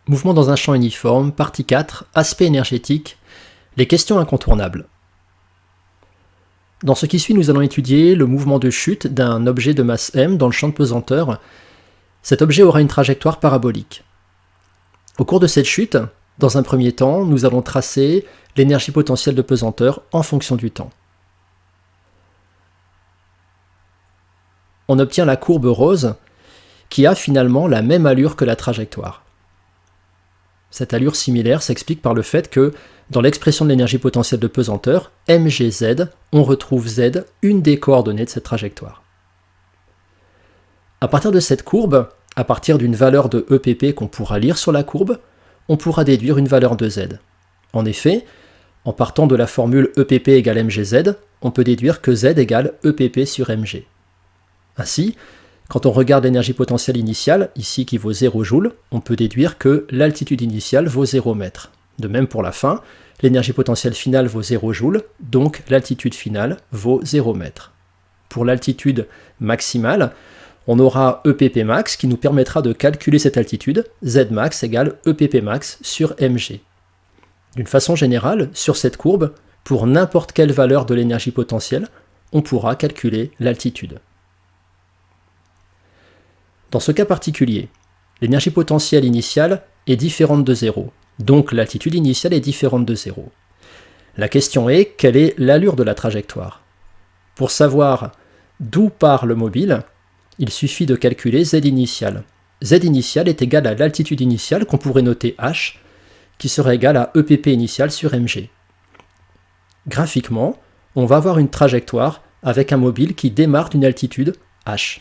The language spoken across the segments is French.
Mouvement dans un champ uniforme, partie 4, aspect énergétique, les questions incontournables. Dans ce qui suit, nous allons étudier le mouvement de chute d'un objet de masse m dans le champ de pesanteur. Cet objet aura une trajectoire parabolique. Au cours de cette chute, dans un premier temps, nous allons tracer l'énergie potentielle de pesanteur en fonction du temps. On obtient la courbe rose qui a finalement la même allure que la trajectoire. Cette allure similaire s'explique par le fait que, dans l'expression de l'énergie potentielle de pesanteur, mgz, on retrouve z, une des coordonnées de cette trajectoire. À partir de cette courbe, à partir d'une valeur de EPP qu'on pourra lire sur la courbe, on pourra déduire une valeur de z. En effet, en partant de la formule EPP égale mgz, on peut déduire que z égale EPP sur mg. Ainsi, quand on regarde l'énergie potentielle initiale, ici qui vaut 0 joule, on peut déduire que l'altitude initiale vaut 0 mètre. De même pour la fin, l'énergie potentielle finale vaut 0 joule, donc l'altitude finale vaut 0 mètre. Pour l'altitude maximale, on aura EPP max qui nous permettra de calculer cette altitude, Z max égale EPP max sur mg. D'une façon générale, sur cette courbe, pour n'importe quelle valeur de l'énergie potentielle, on pourra calculer l'altitude. Dans ce cas particulier, l'énergie potentielle initiale est différente de 0, donc l'altitude initiale est différente de 0. La question est, quelle est l'allure de la trajectoire? Pour savoir d'où part le mobile, il suffit de calculer z initial. Z initial est égal à l'altitude initiale qu'on pourrait noter h, qui serait égal à EPP initial sur mg. Graphiquement, on va avoir une trajectoire avec un mobile qui démarre d'une altitude h.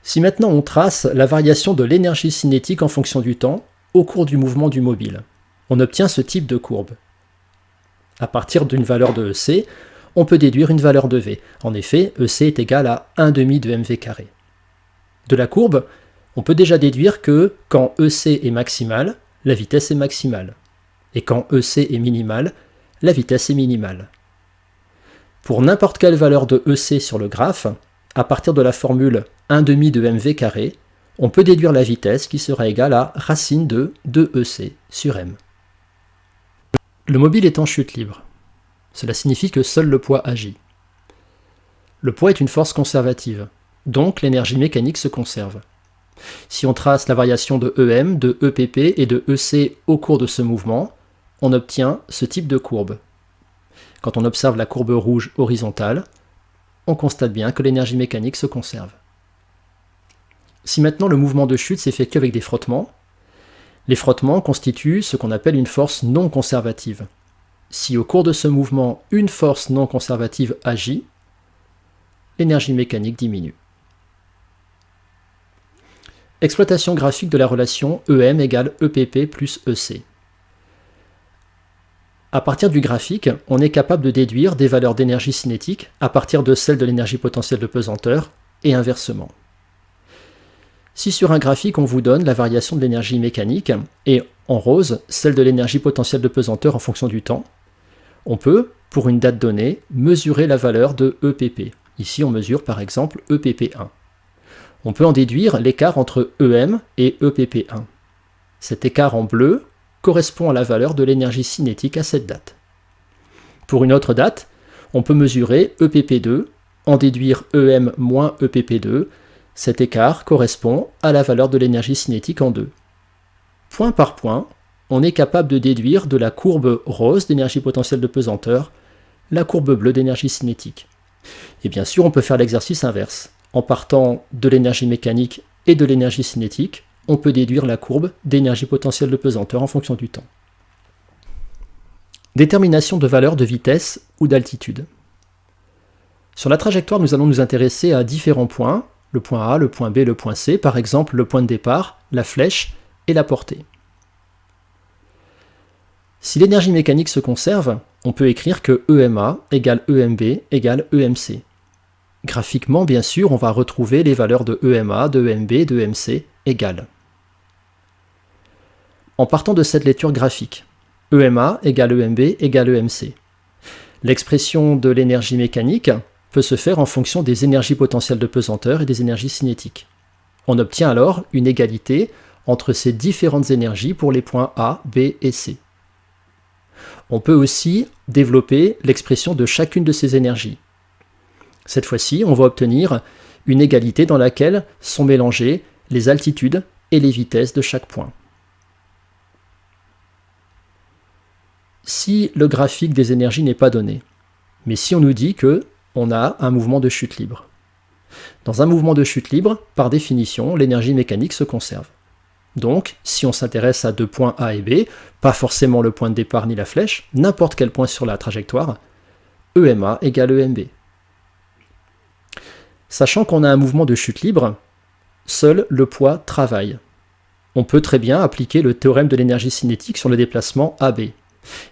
Si maintenant on trace la variation de l'énergie cinétique en fonction du temps au cours du mouvement du mobile, on obtient ce type de courbe. À partir d'une valeur de EC, on peut déduire une valeur de V. En effet, EC est égal à 1/2 de mv carré. De la courbe, on peut déjà déduire que quand EC est maximale, la vitesse est maximale. Et quand EC est minimale, la vitesse est minimale. Pour n'importe quelle valeur de EC sur le graphe, à partir de la formule 1/2 de mv carré, on peut déduire la vitesse qui sera égale à racine de 2EC sur m. Le mobile est en chute libre. Cela signifie que seul le poids agit. Le poids est une force conservative, donc l'énergie mécanique se conserve. Si on trace la variation de EM, de EPP et de EC au cours de ce mouvement, on obtient ce type de courbe. Quand on observe la courbe rouge horizontale, on constate bien que l'énergie mécanique se conserve. Si maintenant le mouvement de chute s'effectue avec des frottements, les frottements constituent ce qu'on appelle une force non conservative. Si au cours de ce mouvement, une force non conservative agit, l'énergie mécanique diminue. Exploitation graphique de la relation EM égale EPP plus EC. À partir du graphique, on est capable de déduire des valeurs d'énergie cinétique à partir de celles de l'énergie potentielle de pesanteur et inversement. Si sur un graphique on vous donne la variation de l'énergie mécanique et en rose celle de l'énergie potentielle de pesanteur en fonction du temps, on peut, pour une date donnée, mesurer la valeur de EPP. Ici on mesure par exemple EPP1. On peut en déduire l'écart entre EM et EPP1. Cet écart en bleu correspond à la valeur de l'énergie cinétique à cette date. Pour une autre date, on peut mesurer EPP2, en déduire EM moins EPP2. Cet écart correspond à la valeur de l'énergie cinétique en 2. Point par point, on est capable de déduire de la courbe rose d'énergie potentielle de pesanteur la courbe bleue d'énergie cinétique. Et bien sûr, on peut faire l'exercice inverse. En partant de l'énergie mécanique et de l'énergie cinétique, on peut déduire la courbe d'énergie potentielle de pesanteur en fonction du temps. Détermination de valeurs de vitesse ou d'altitude. Sur la trajectoire, nous allons nous intéresser à différents points, le point A, le point B, le point C, par exemple le point de départ, la flèche et la portée. Si l'énergie mécanique se conserve, on peut écrire que EMA égale EMB égale EMC. Graphiquement, bien sûr, on va retrouver les valeurs de EMA, de EMB, de EMC égales. En partant de cette lecture graphique, EMA égale EMB égale EMC. L'expression de l'énergie mécanique peut se faire en fonction des énergies potentielles de pesanteur et des énergies cinétiques. On obtient alors une égalité entre ces différentes énergies pour les points A, B et C. On peut aussi développer l'expression de chacune de ces énergies. Cette fois-ci, on va obtenir une égalité dans laquelle sont mélangées les altitudes et les vitesses de chaque point. Si le graphique des énergies n'est pas donné, mais si on nous dit qu'on a un mouvement de chute libre. Dans un mouvement de chute libre, par définition, l'énergie mécanique se conserve. Donc, si on s'intéresse à deux points A et B, pas forcément le point de départ ni la flèche, n'importe quel point sur la trajectoire, EMA égale EMB. Sachant qu'on a un mouvement de chute libre, seul le poids travaille. On peut très bien appliquer le théorème de l'énergie cinétique sur le déplacement AB.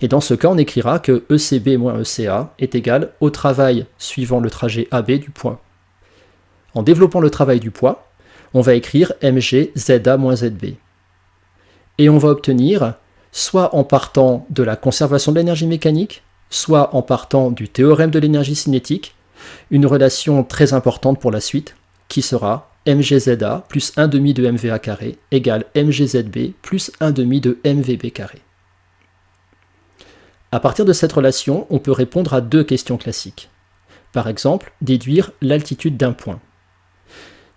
Et dans ce cas, on écrira que ECB moins ECA est égal au travail suivant le trajet AB du point. En développant le travail du poids, on va écrire mg ZA moins ZB. Et on va obtenir, soit en partant de la conservation de l'énergie mécanique, soit en partant du théorème de l'énergie cinétique, une relation très importante pour la suite, qui sera mgZA plus 1 demi de mva carré égale mgZB plus 1 demi de mvb carré. À partir de cette relation, on peut répondre à deux questions classiques. Par exemple, déduire l'altitude d'un point.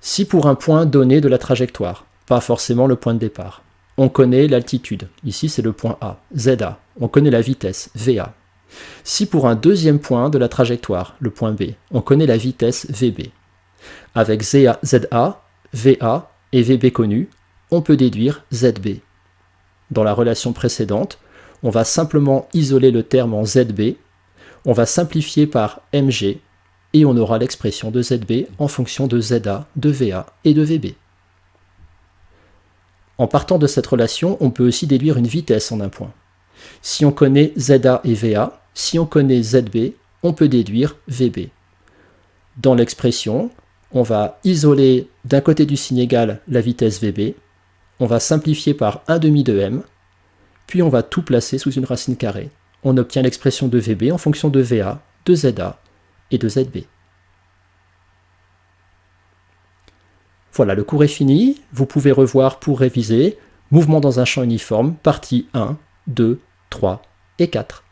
Si pour un point donné de la trajectoire, pas forcément le point de départ, on connaît l'altitude, ici c'est le point A, ZA, on connaît la vitesse, VA. Si pour un deuxième point de la trajectoire, le point B, on connaît la vitesse VB. Avec ZA, VA et VB connus, on peut déduire ZB. Dans la relation précédente, on va simplement isoler le terme en ZB, on va simplifier par mg, et on aura l'expression de ZB en fonction de ZA, de VA et de VB. En partant de cette relation, on peut aussi déduire une vitesse en un point. Si on connaît ZA et VA, si on connaît ZB, on peut déduire VB. Dans l'expression, on va isoler d'un côté du signe égal la vitesse VB, on va simplifier par 1 demi de m, puis on va tout placer sous une racine carrée. On obtient l'expression de VB en fonction de VA, de ZA et de ZB. Voilà, le cours est fini. Vous pouvez revoir pour réviser. Mouvement dans un champ uniforme, partie 1, 2, 3 et 4.